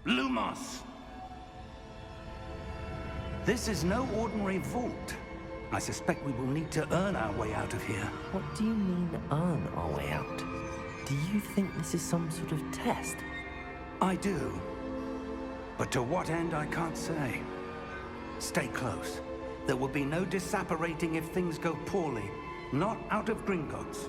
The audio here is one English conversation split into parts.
Lumos! This is no ordinary vault. I suspect we will need to earn our way out of here. What do you mean, earn our way out? Do you think this is some sort of test? I do. But to what end, I can't say. Stay close. There will be no disapparating if things go poorly. Not out of Gringotts.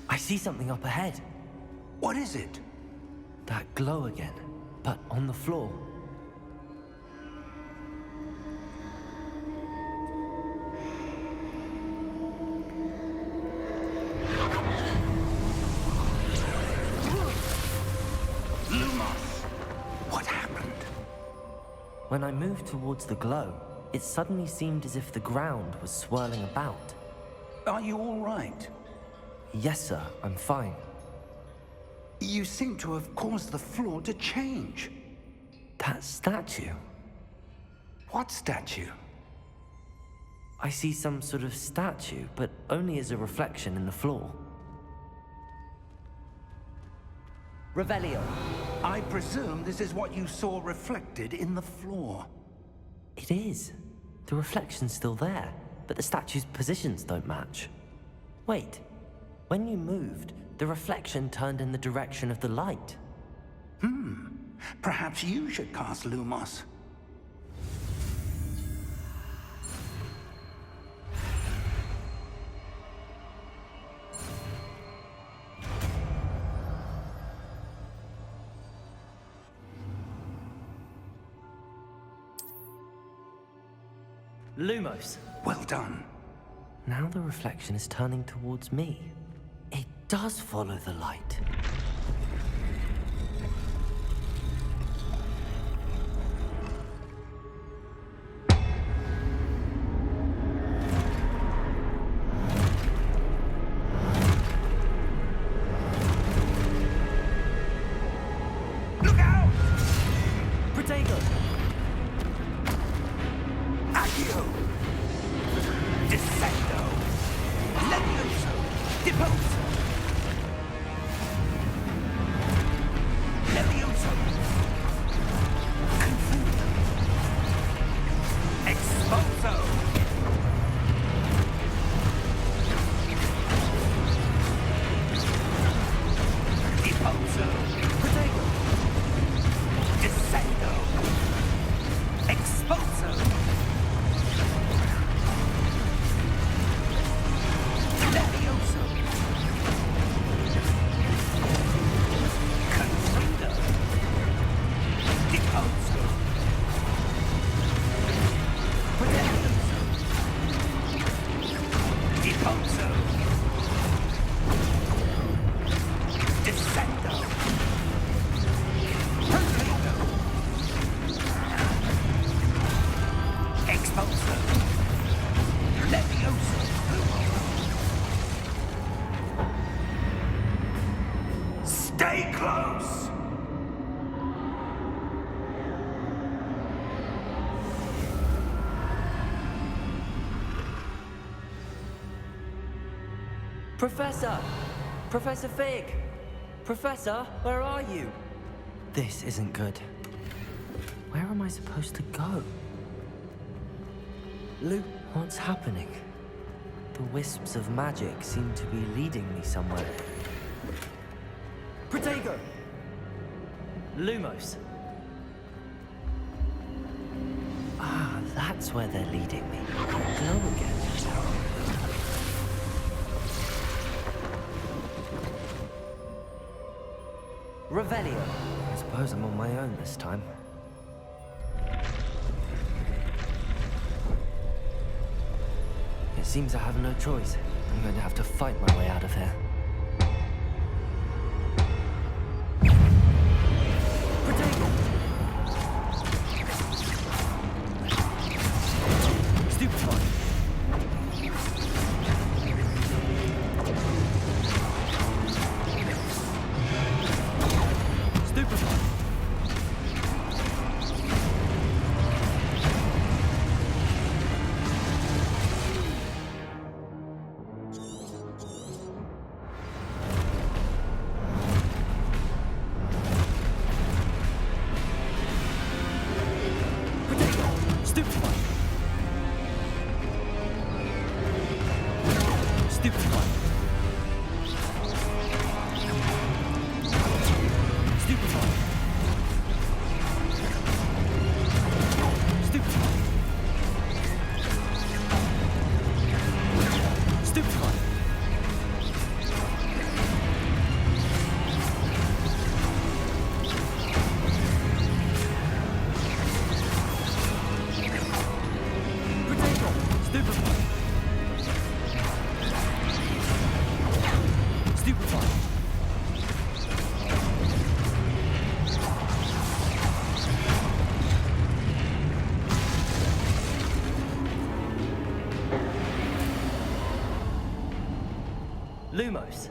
I see something up ahead. What is it? That glow again, but on the floor. Lumos! What happened? When I moved towards the glow, it suddenly seemed as if the ground was swirling about. Are you all right? Yes, sir, I'm fine. You seem to have caused the floor to change. That statue? What statue? I see some sort of statue, but only as a reflection in the floor. Revelio. I presume this is what you saw reflected in the floor. It is. The reflection's still there, but the statue's positions don't match. Wait. When you moved, the reflection turned in the direction of the light. Perhaps you should cast Lumos. Lumos. Well done. Now the reflection is turning towards me. It does follow the light. Look out! Protego! Accio! Descendo! Levioso! Deposo! Levioso! Confundo! Exposo! Deposo! Protego! Descendo! Exposo! Levioso! Confundo! Deposo! Levioso! Deposo! Descendo! Confundo! Exposo! Levioso! Stay close! Professor! Professor Fig! Professor, where are you? This isn't good. Where am I supposed to go? Luke, what's happening? The wisps of magic seem to be leading me somewhere. Protego! Lumos. Ah, that's where they're leading me. Glow again. Revelio. I suppose I'm on my own this time. It seems I have no choice. I'm going to have to fight my way out of here. Protego! Lumos.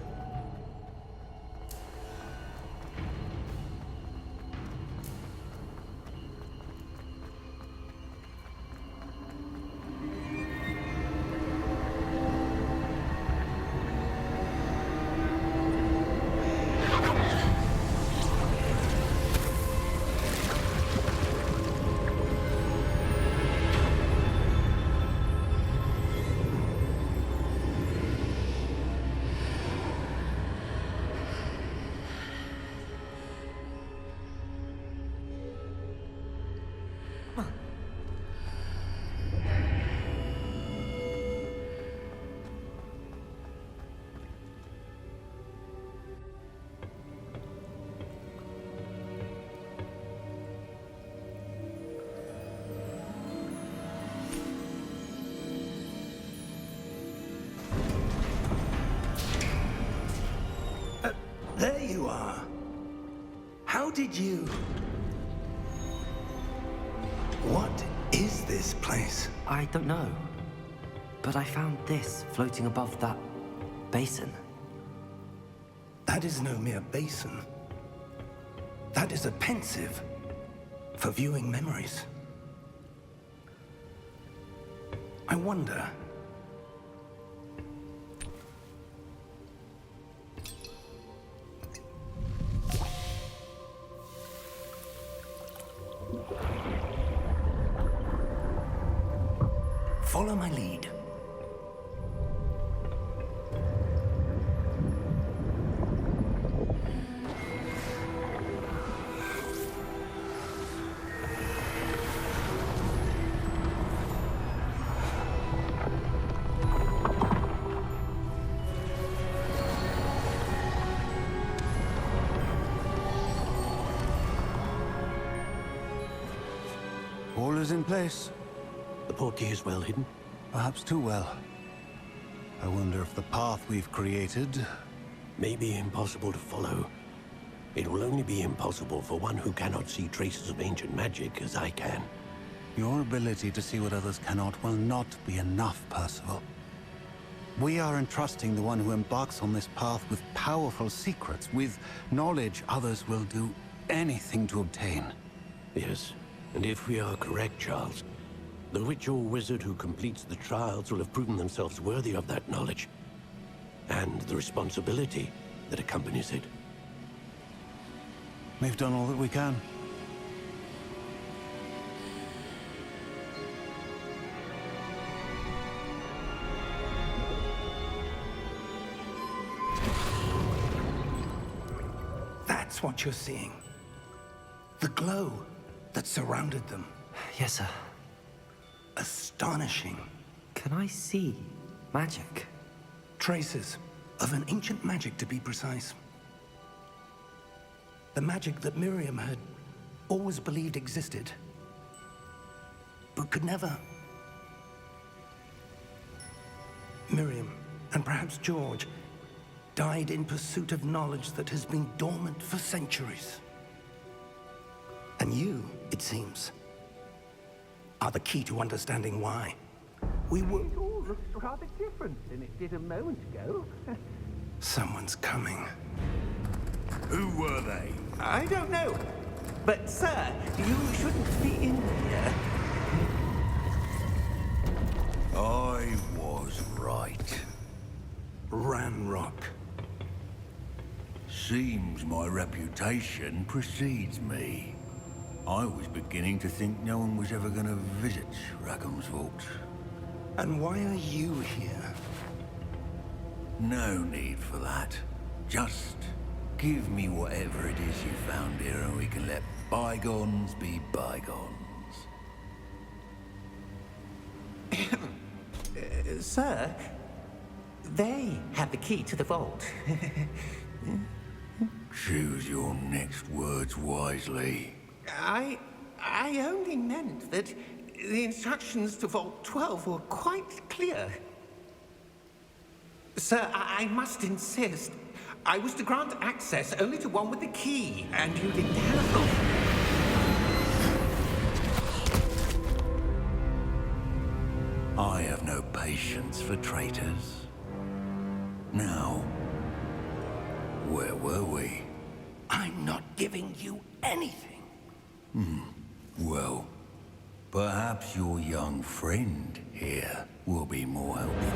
There you are. How did you... What is this place? I don't know. But I found this floating above that basin. That is no mere basin. That is a pensive for viewing memories. I wonder... Follow my lead. All is in place. The portkey is well hidden. Perhaps too well. I wonder if the path we've created... May be impossible to follow. It will only be impossible for one who cannot see traces of ancient magic as I can. Your ability to see what others cannot will not be enough, Percival. We are entrusting the one who embarks on this path with powerful secrets, with knowledge others will do anything to obtain. Yes, and if we are correct, Charles, the witch or wizard who completes the trials will have proven themselves worthy of that knowledge, and the responsibility that accompanies it. We've done all that we can. That's what you're seeing. The glow that surrounded them. Yes, sir. Astonishing. Can I see magic? Traces of an ancient magic, to be precise. The magic that Miriam had always believed existed, but could never. Miriam, and perhaps George, died in pursuit of knowledge that has been dormant for centuries. And you, it seems, are the key to understanding why. We were... It all looks rather different than it did a moment ago. Someone's coming. Who were they? I don't know. But, sir, you shouldn't be in here. I was right. Ranrock. Seems my reputation precedes me. I was beginning to think no one was ever going to visit Rackham's vault. And why are you here? No need for that. Just give me whatever it is you found here and we can let bygones be bygones. Sir, they have the key to the vault. Choose your next words wisely. I only meant that the instructions to Vault 12 were quite clear. Sir, I must insist. I was to grant access only to one with the key, and you didn't have them. I have no patience for traitors. Now, Where were we? I'm not giving you anything. Well, perhaps your young friend here will be more helpful.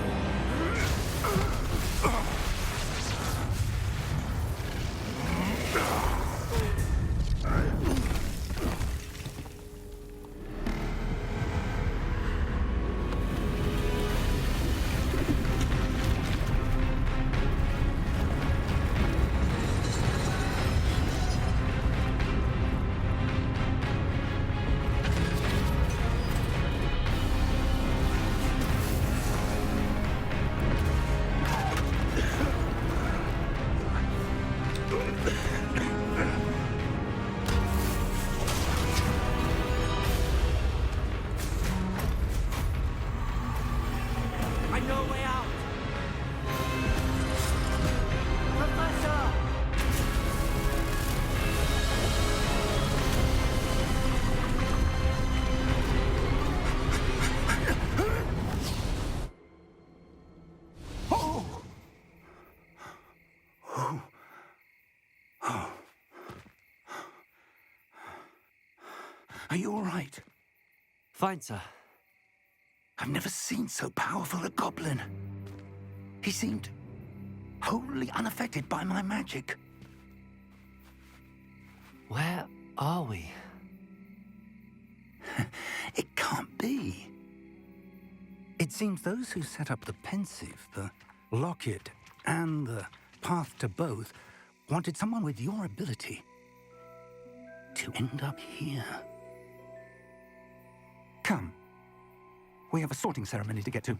I know a way out! Professor! Are you all right? Fine, sir. I've never seen so powerful a goblin. He seemed wholly unaffected by my magic. Where are we? It can't be. It seems those who set up the pensive, the locket, and the path to both wanted someone with your ability to end up here. Come. We have a sorting ceremony to get to.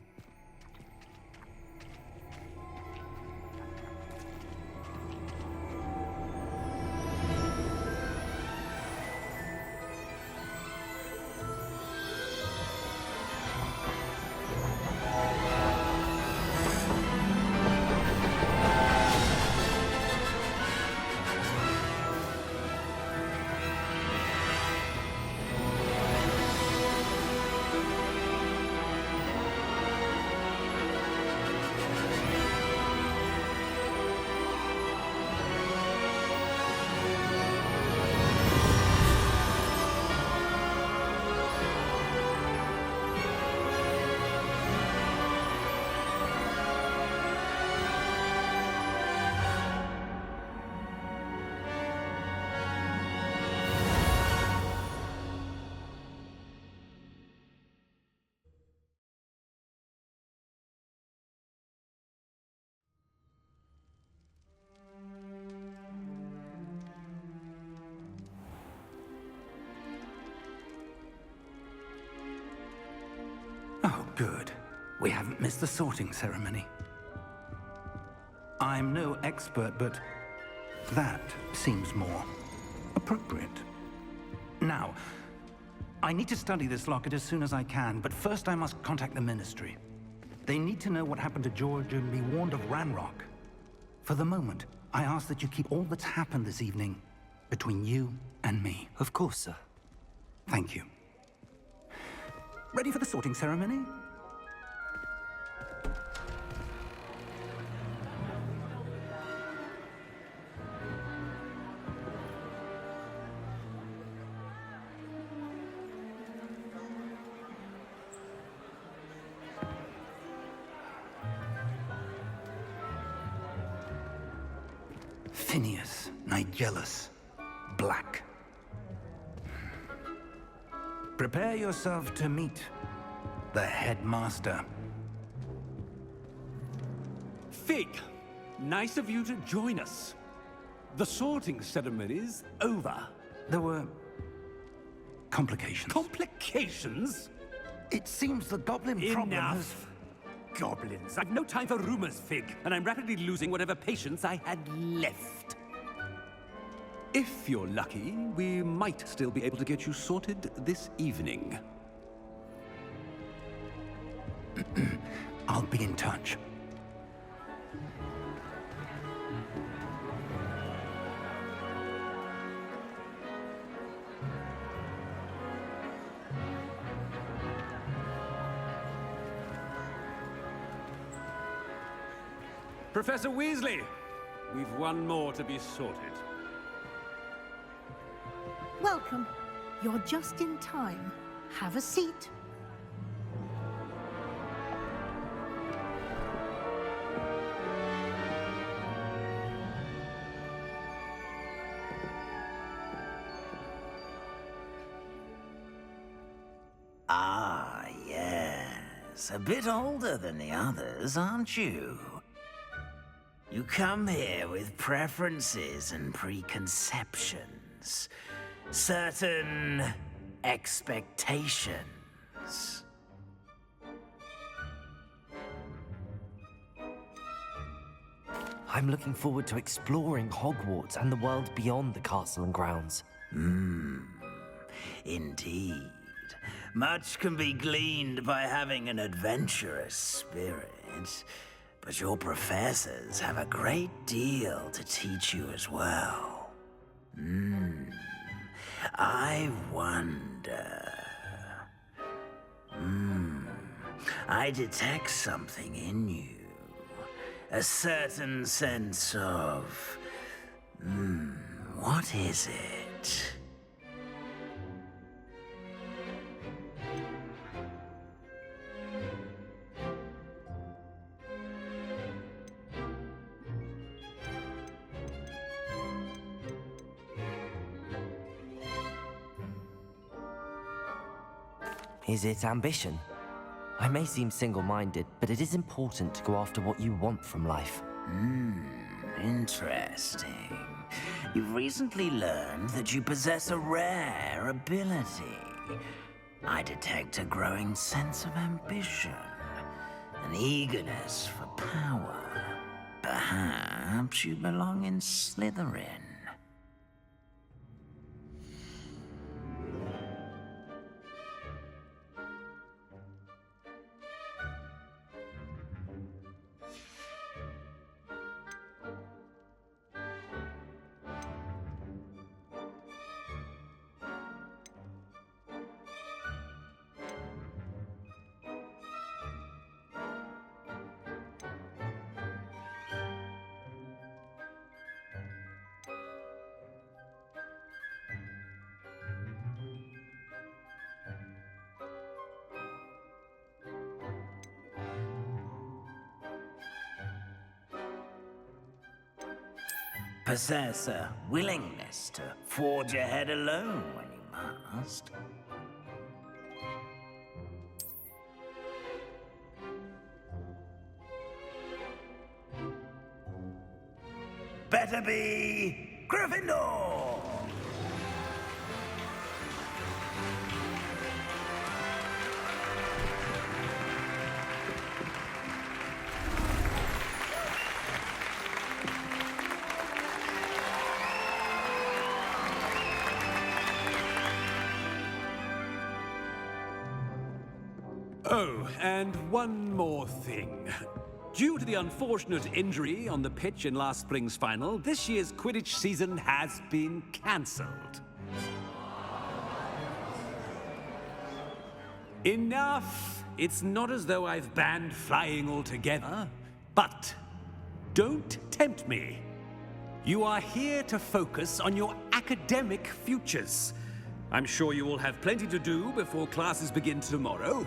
Oh, good. We haven't missed the sorting ceremony. I'm no expert, but that seems more appropriate. Now, I need to study this locket as soon as I can, but first I must contact the Ministry. They need to know what happened to George and be warned of Ranrock. For the moment, I ask that you keep all that's happened this evening between you and me. Of course, sir. Thank you. Ready for the sorting ceremony? Phineas, Nigellus, Black. Prepare yourself to meet the headmaster. Fig, nice of you to join us. The sorting ceremony's over. There were complications. Complications? It seems the goblin problem has... Enough. Goblins. I've no time for rumors, Fig, and I'm rapidly losing whatever patience I had left. If you're lucky, we might still be able to get you sorted this evening. I'll be in touch. Professor Weasley, we've one more to be sorted. Welcome. You're just in time. Have a seat. Ah, yes. A bit older than the others, aren't you? You come here with preferences and preconceptions. Certain expectations. I'm looking forward to exploring Hogwarts and the world beyond the castle and grounds. Indeed. Much can be gleaned by having an adventurous spirit, but your professors have a great deal to teach you as well. I wonder... I detect something in you. A certain sense of... what is it? Is it ambition? I may seem single-minded, but it is important to go after what you want from life. Interesting. You've recently learned that you possess a rare ability. I detect a growing sense of ambition, an eagerness for power. Perhaps you belong in Slytherin. Possess a willingness to forge ahead alone when you must. Better be Gryffindor! Oh, and one more thing. Due to the unfortunate injury on the pitch in last spring's final, this year's Quidditch season has been cancelled. Enough! It's not as though I've banned flying altogether, but don't tempt me. You are here to focus on your academic futures. I'm sure you will have plenty to do before classes begin tomorrow.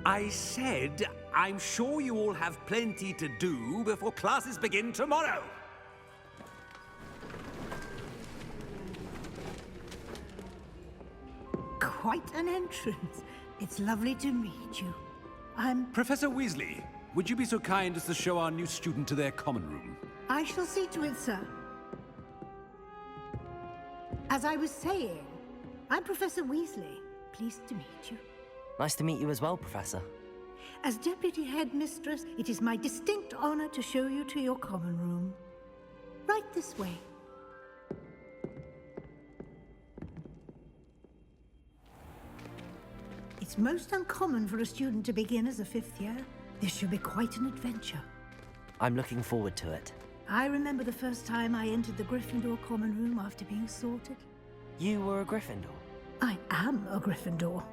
I said, I'm sure you all have plenty to do before classes begin tomorrow. Quite an entrance. It's lovely to meet you. Professor Weasley, would you be so kind as to show our new student to their common room? I shall see to it, sir. As I was saying, I'm Professor Weasley. Pleased to meet you. Nice to meet you as well, Professor. As Deputy Headmistress, it is my distinct honor to show you to your common room. Right this way. It's most uncommon for a student to begin as a fifth year. This should be quite an adventure. I'm looking forward to it. I remember the first time I entered the Gryffindor common room after being sorted. You were a Gryffindor? I am a Gryffindor.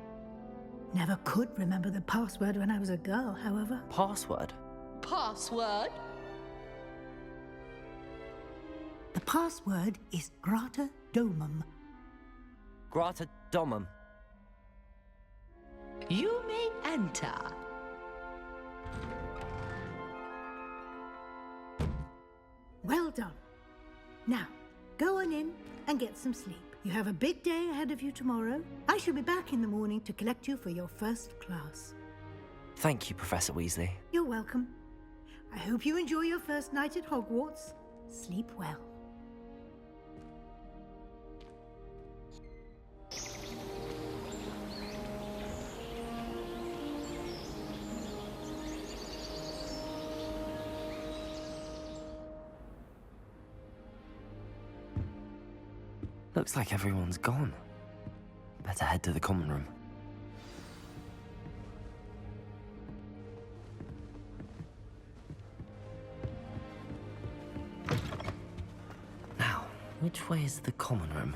Never could remember the password when I was a girl, however. Password? Password? password is Grata Domum. Grata Domum. You may enter. Well done. Now, go on in and get some sleep. You have a big day ahead of you tomorrow. I shall be back in the morning to collect you for your first class. Thank you, Professor Weasley. You're welcome. I hope you enjoy your first night at Hogwarts. Sleep well. Looks like everyone's gone. Better head to the common room. Now, which way is the common room?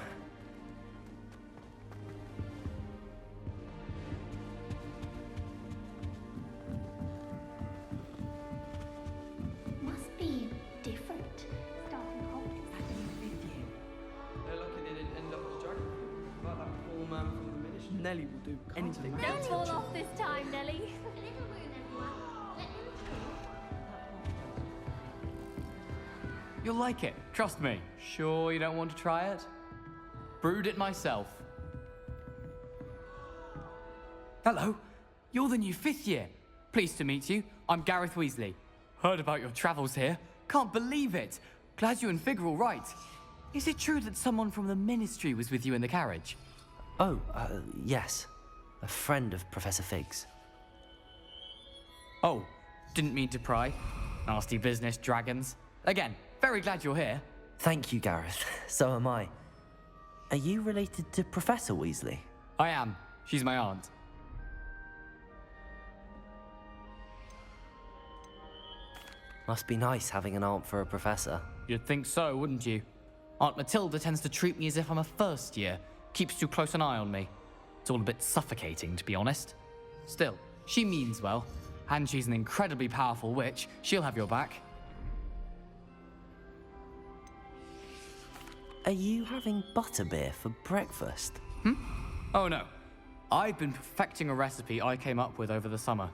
Must be different. Starting off They're lucky they didn't end up as dragon. Like that poor man from the ministry. Nelly will do anything. Don't fall off this time, Nelly. You'll like it, trust me. Sure you don't want to try it? Brewed it myself. Hello, you're the new 5th year. Pleased to meet you. I'm Gareth Weasley. Heard about your travels here. Can't believe it. Glad you and Fig are all right. Is it true that someone from the Ministry was with you in the carriage? Oh, yes. A friend of Professor Fig's. Oh, didn't mean to pry. Nasty business, dragons. Again, very glad you're here. Thank you, Gareth. So am I. Are you related to Professor Weasley? I am. She's my aunt. Must be nice having an aunt for a professor. You'd think so, wouldn't you? Aunt Matilda tends to treat me as if I'm a first year. Keeps too close an eye on me. It's all a bit suffocating, to be honest. Still, she means well. And she's an incredibly powerful witch. She'll have your back. Are you having butterbeer for breakfast? Oh no. I've been perfecting a recipe I came up with over the summer.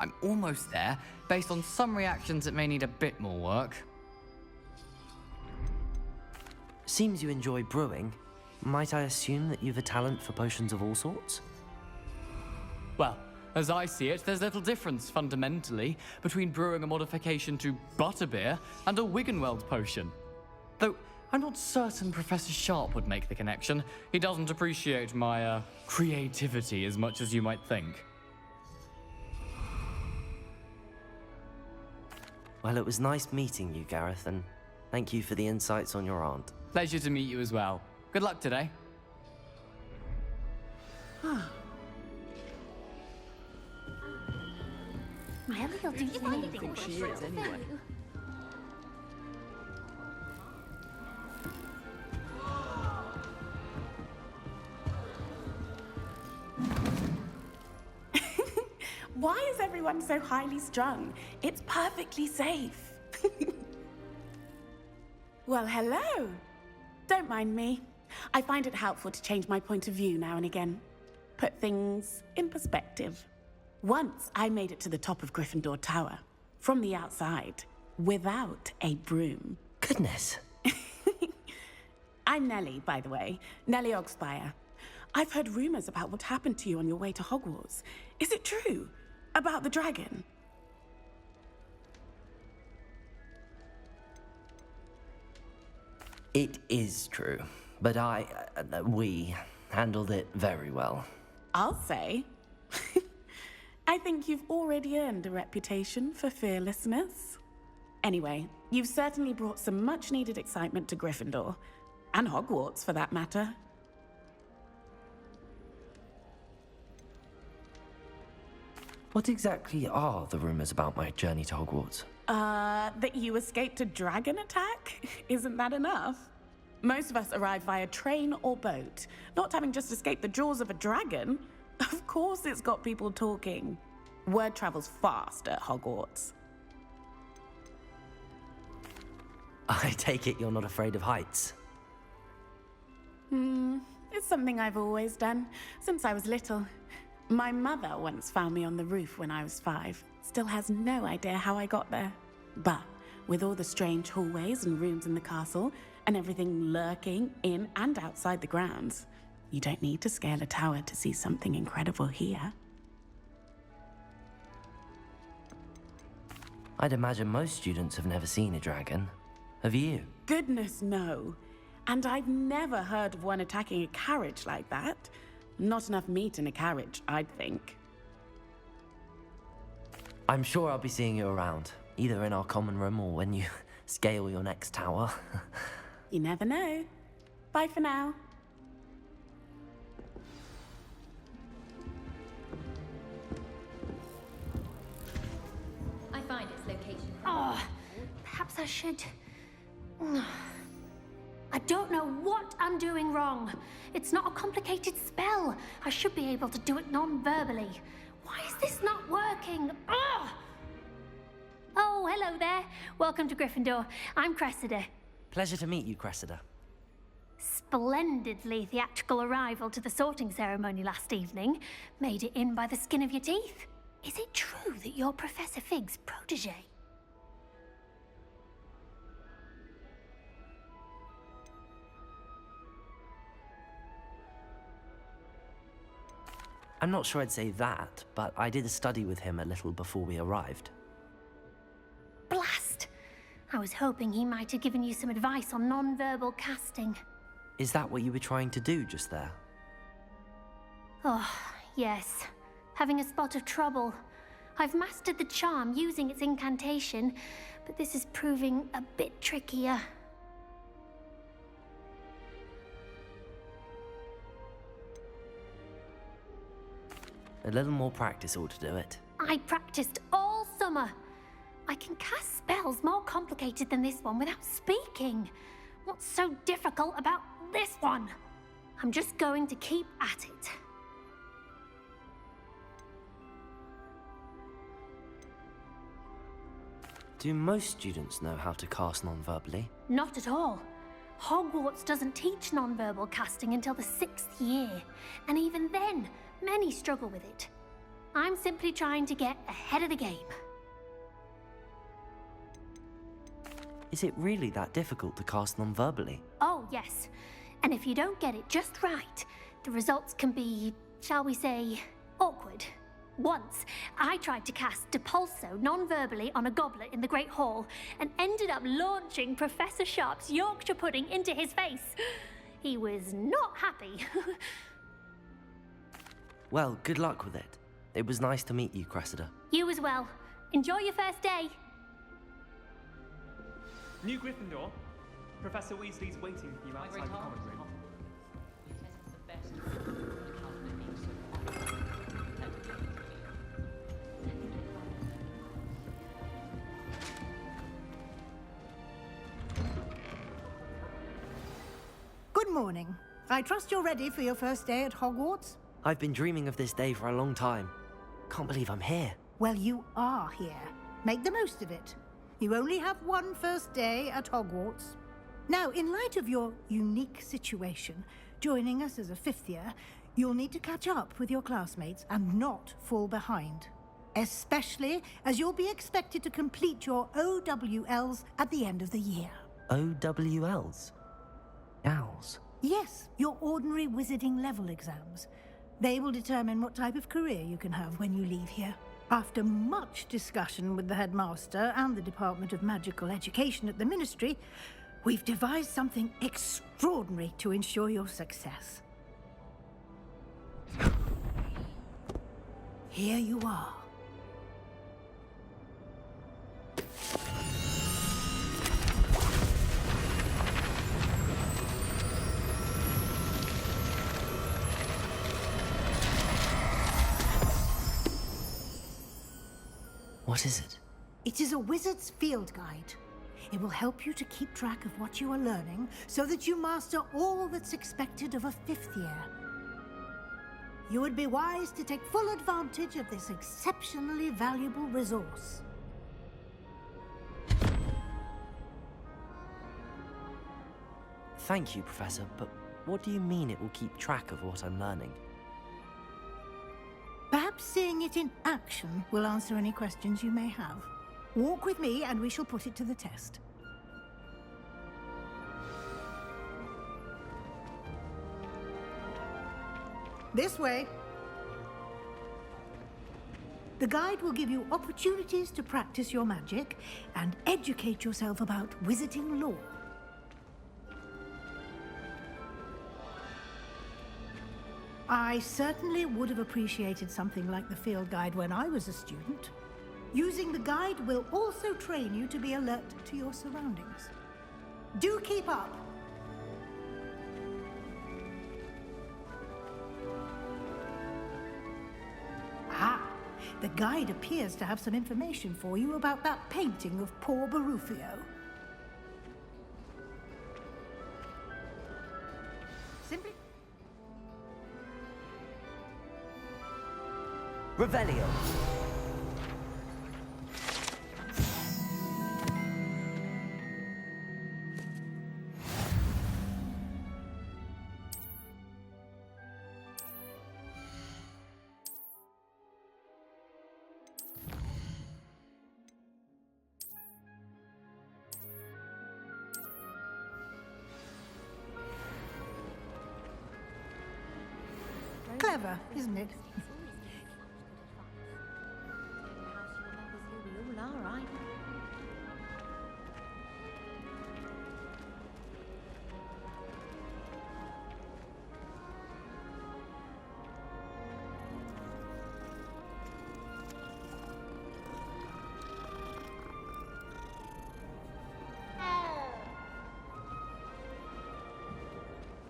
I'm almost there, based on some reactions that may need a bit more work. Seems you enjoy brewing. Might I assume that you've a talent for potions of all sorts? Well, as I see it, there's little difference, fundamentally, between brewing a modification to butterbeer and a Wiggenweld potion. Though, I'm not certain Professor Sharp would make the connection. He doesn't appreciate my, creativity as much as you might think. Well, it was nice meeting you, Gareth, and thank you for the insights on your aunt. Pleasure to meet you as well. Good luck today. My other girl didn't find anything. She is anyway. Why is everyone so highly strung? It's perfectly safe. Well, hello. Don't mind me. I find it helpful to change my point of view now and again. Put things in perspective. Once I made it to the top of Gryffindor Tower, from the outside, without a broom. Goodness. I'm Nellie, by the way. Nellie Ogspire. I've heard rumors about what happened to you on your way to Hogwarts. Is it true? About the dragon? It is true, but we handled it very well. I'll say. I think you've already earned a reputation for fearlessness. Anyway, you've certainly brought some much-needed excitement to Gryffindor. And Hogwarts, for that matter. What exactly are the rumors about my journey to Hogwarts? That you escaped a dragon attack? Isn't that enough? Most of us arrive via train or boat, not having just escaped the jaws of a dragon. Of course it's got people talking. Word travels fast at Hogwarts. I take it you're not afraid of heights. It's something I've always done, since I was little. My mother once found me on the roof when I was 5. Still has no idea how I got there. But with all the strange hallways and rooms in the castle, and everything lurking in and outside the grounds, you don't need to scale a tower to see something incredible here. I'd imagine most students have never seen a dragon. Have you? Goodness, no. And I've never heard of one attacking a carriage like that. Not enough meat in a carriage, I'd think. I'm sure I'll be seeing you around, either in our common room or when you scale your next tower. You never know. Bye for now. I find its location. Oh, perhaps I should. I don't know what I'm doing wrong. It's not a complicated spell. I should be able to do it non-verbally. Why is this not working? Ugh! Oh, hello there. Welcome to Gryffindor. I'm Cressida. Pleasure to meet you, Cressida. Splendidly theatrical arrival to the sorting ceremony last evening. Made it in by the skin of your teeth. Is it true that you're Professor Fig's protege? I'm not sure I'd say that, but I did a study with him a little before we arrived. Blast! I was hoping he might have given you some advice on non-verbal casting. Is that what you were trying to do just there? Oh, yes. Having a spot of trouble. I've mastered the charm using its incantation, but this is proving a bit trickier. A little more practice ought to do it. I practiced all summer. I can cast spells more complicated than this one without speaking. What's so difficult about this one? I'm just going to keep at it. Do most students know how to cast non-verbally? Not at all. Hogwarts doesn't teach non-verbal casting until the 6th year, and even then, many struggle with it. I'm simply trying to get ahead of the game. Is it really that difficult to cast non-verbally? Oh, yes. And if you don't get it just right, the results can be, shall we say, awkward. Once, I tried to cast Depulso non-verbally on a goblet in the Great Hall and ended up launching Professor Sharp's Yorkshire pudding into his face. He was not happy. Well, good luck with it. It was nice to meet you, Cressida. You as well. Enjoy your first day. New Gryffindor. Professor Weasley's waiting for you outside the common room. Good morning. I trust you're ready for your first day at Hogwarts? I've been dreaming of this day for a long time. Can't believe I'm here. Well, you are here. Make the most of it. You only have one first day at Hogwarts. Now, in light of your unique situation, joining us as a 5th year, you'll need to catch up with your classmates and not fall behind. Especially as you'll be expected to complete your OWLs at the end of the year. OWLs? Owls? Yes, your ordinary wizarding level exams. They will determine what type of career you can have when you leave here. After much discussion with the headmaster and the Department of Magical Education at the Ministry, we've devised something extraordinary to ensure your success. Here you are. What is it? It is a wizard's field guide. It will help you to keep track of what you are learning so that you master all that's expected of a 5th year. You would be wise to take full advantage of this exceptionally valuable resource. Thank you, Professor, but what do you mean it will keep track of what I'm learning? Perhaps seeing it in action will answer any questions you may have. Walk with me and we shall put it to the test. This way. The guide will give you opportunities to practice your magic and educate yourself about wizarding lore. I certainly would have appreciated something like the field guide when I was a student. Using the guide will also train you to be alert to your surroundings. Do keep up! Ah, the guide appears to have some information for you about that painting of poor Barufio. Simply... Revelio! Clever, isn't it? All right.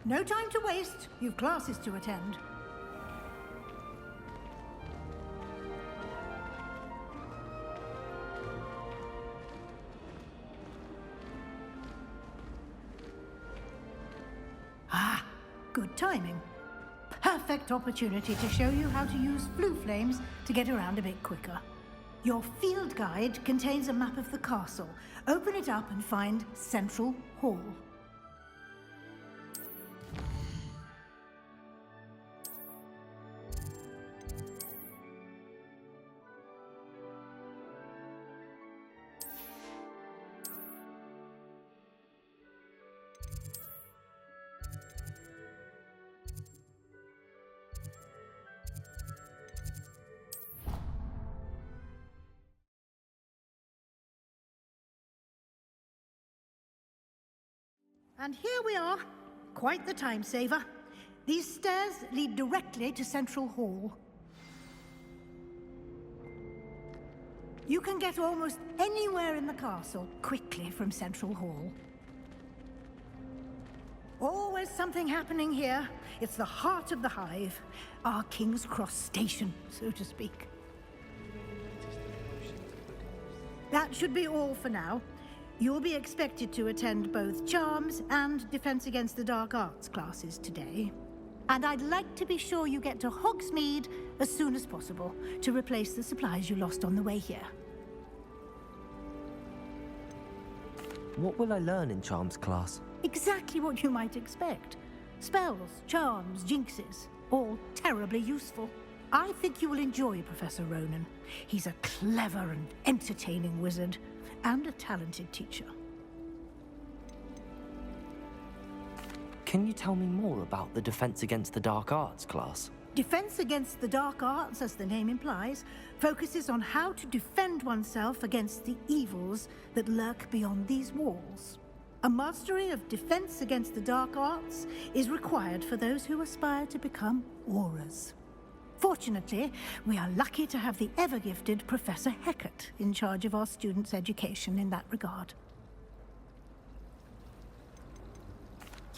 No time to waste. You've classes to attend. Ah, good timing. Perfect opportunity to show you how to use flue flames to get around a bit quicker. Your field guide contains a map of the castle. Open it up and find Central Hall. And here we are. Quite the time saver. These stairs lead directly to Central Hall. You can get almost anywhere in the castle quickly from Central Hall. Always something happening here. It's the heart of the hive. Our King's Cross station, so to speak. That should be all for now. You'll be expected to attend both Charms and Defense Against the Dark Arts classes today. And I'd like to be sure you get to Hogsmeade as soon as possible to replace the supplies you lost on the way here. What will I learn in Charms class? Exactly what you might expect. Spells, charms, jinxes, all terribly useful. I think you will enjoy Professor Ronan. He's a clever and entertaining wizard, and a talented teacher. Can you tell me more about the Defense Against the Dark Arts class? Defense Against the Dark Arts, as the name implies, focuses on how to defend oneself against the evils that lurk beyond these walls. A mastery of Defense Against the Dark Arts is required for those who aspire to become Aurors. Fortunately, we are lucky to have the ever-gifted Professor Hecat in charge of our students' education in that regard.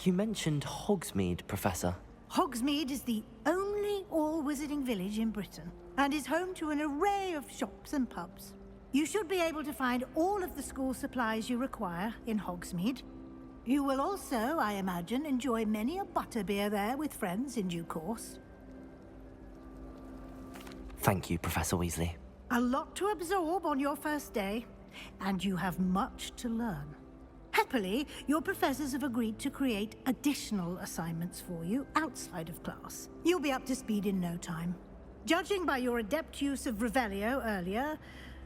You mentioned Hogsmeade, Professor. Hogsmeade is the only all-wizarding village in Britain, and is home to an array of shops and pubs. You should be able to find all of the school supplies you require in Hogsmeade. You will also, I imagine, enjoy many a butterbeer there with friends in due course. Thank you, Professor Weasley. A lot to absorb on your first day, and you have much to learn. Happily, your professors have agreed to create additional assignments for you outside of class. You'll be up to speed in no time. Judging by your adept use of Revelio earlier,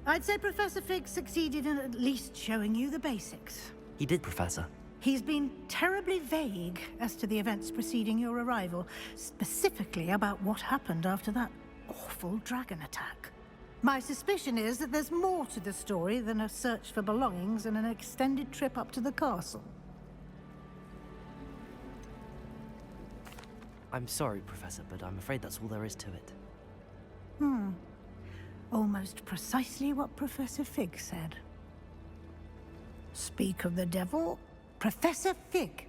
I'd say Professor Fig succeeded in at least showing you the basics. He did, Professor. He's been terribly vague as to the events preceding your arrival, specifically about what happened after that awful dragon attack. My suspicion is that there's more to the story than a search for belongings and an extended trip up to the castle. I'm sorry, Professor, but I'm afraid that's all there is to it. Almost precisely what Professor Fig said. Speak of the devil, Professor Fig.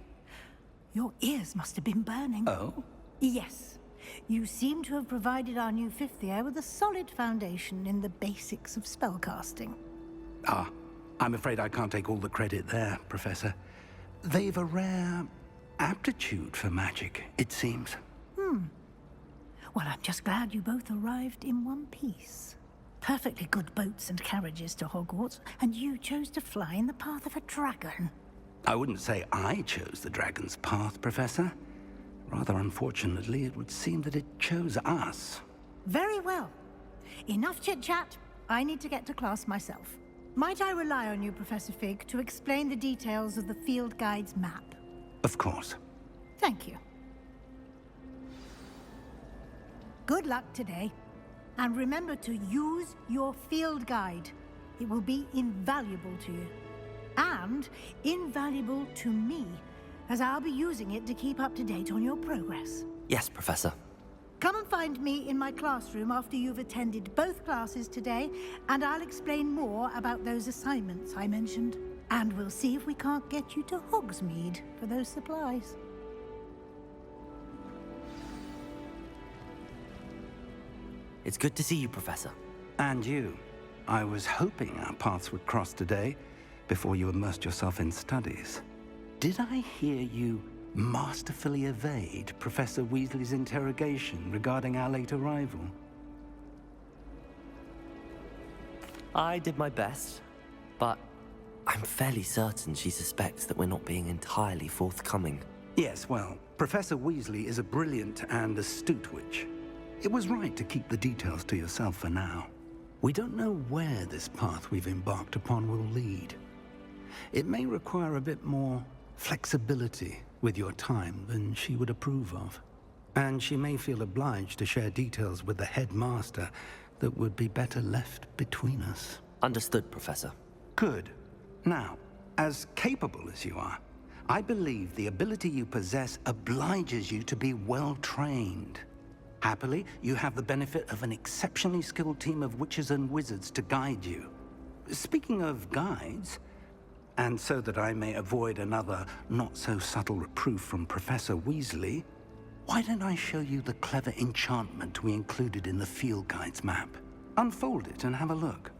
Your ears must have been burning. Oh? Yes. You seem to have provided our new fifth year with a solid foundation in the basics of spellcasting. Ah, I'm afraid I can't take all the credit there, Professor. They've a rare aptitude for magic, it seems. Well, I'm just glad you both arrived in one piece. Perfectly good boats and carriages to Hogwarts, and you chose to fly in the path of a dragon. I wouldn't say I chose the dragon's path, Professor. Rather unfortunately, it would seem that it chose us. Very well. Enough chit-chat. I need to get to class myself. Might I rely on you, Professor Fig, to explain the details of the field guide's map? Of course. Thank you. Good luck today. And remember to use your field guide. It will be invaluable to you. And invaluable to me, as I'll be using it to keep up to date on your progress. Yes, Professor. Come and find me in my classroom after you've attended both classes today, and I'll explain more about those assignments I mentioned. And we'll see if we can't get you to Hogsmeade for those supplies. It's good to see you, Professor. And you. I was hoping our paths would cross today, before you immersed yourself in studies. Did I hear you masterfully evade Professor Weasley's interrogation regarding our late arrival? I did my best, but I'm fairly certain she suspects that we're not being entirely forthcoming. Yes, well, Professor Weasley is a brilliant and astute witch. It was right to keep the details to yourself for now. We don't know where this path we've embarked upon will lead. It may require a bit more flexibility with your time than she would approve of. And she may feel obliged to share details with the headmaster that would be better left between us. Understood, Professor. Good. Now, as capable as you are, I believe the ability you possess obliges you to be well trained. Happily, you have the benefit of an exceptionally skilled team of witches and wizards to guide you. Speaking of guides, and so that I may avoid another not-so-subtle reproof from Professor Weasley, why don't I show you the clever enchantment we included in the field guide's map? Unfold it and have a look.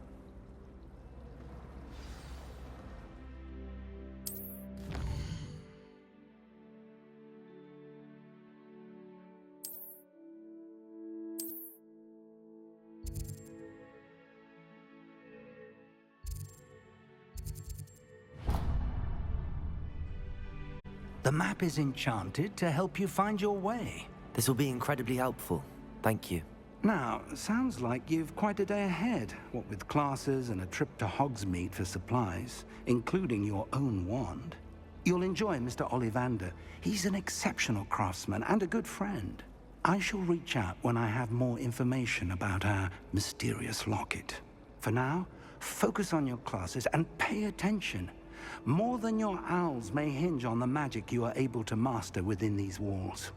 The map is enchanted to help you find your way. This will be incredibly helpful. Thank you. Now, sounds like you've quite a day ahead, what with classes and a trip to Hogsmeade for supplies, including your own wand. You'll enjoy Mr. Ollivander. He's an exceptional craftsman and a good friend. I shall reach out when I have more information about our mysterious locket. For now, focus on your classes and pay attention. More than your owls may hinge on the magic you are able to master within these walls.